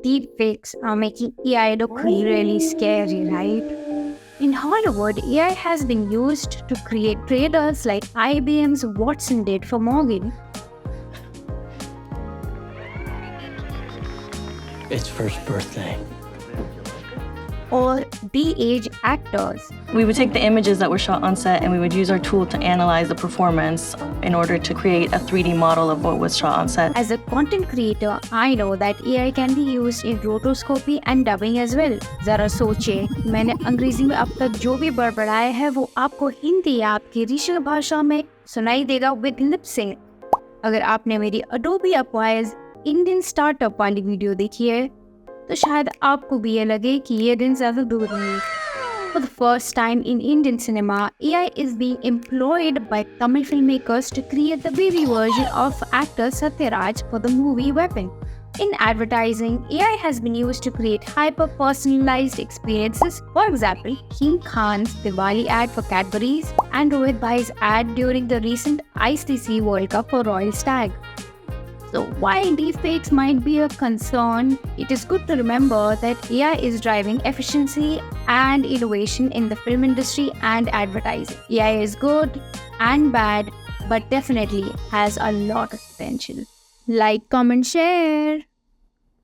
Deepfakes are making AI look really scary, right? In Hollywood, AI has been used to create trailers like IBM's Watson did for Morgan. Its first birthday. Or de-age actors. We would take the images that were shot on set and we would use our tool to analyze the performance in order to create a 3D model of what was shot on set. As a content creator, I know that AI can be used in rotoscopy and dubbing as well. जरा सोचे, मैंने अंग्रेजी में अब तक जो भी बड़बड़ाया है वो आपको हिंदी या आपकी रीजनल भाषा में सुनाई देगा with lip sync. अगर आपने मेरी Adobe Acquires इंडियन स्टार्टअप वाली वीडियो देखी है तो शायद आपको भी ये लगे कि ये दिन ज़्यादा दूर नहीं. For the first time in Indian cinema, AI is being employed by Tamil filmmakers to create the baby version of actor Sathyaraj for the movie Weapon. In advertising, AI has been used to create hyper-personalized experiences. For example, King Khan's Diwali ad for Cadbury's and Rohit Bhai's ad during the recent ICC World Cup for Royal Stag. So while deepfakes might be a concern, it is good to remember that AI is driving efficiency and innovation in the film industry and advertising. AI is good and bad, but definitely has a lot of potential. Like, comment, share.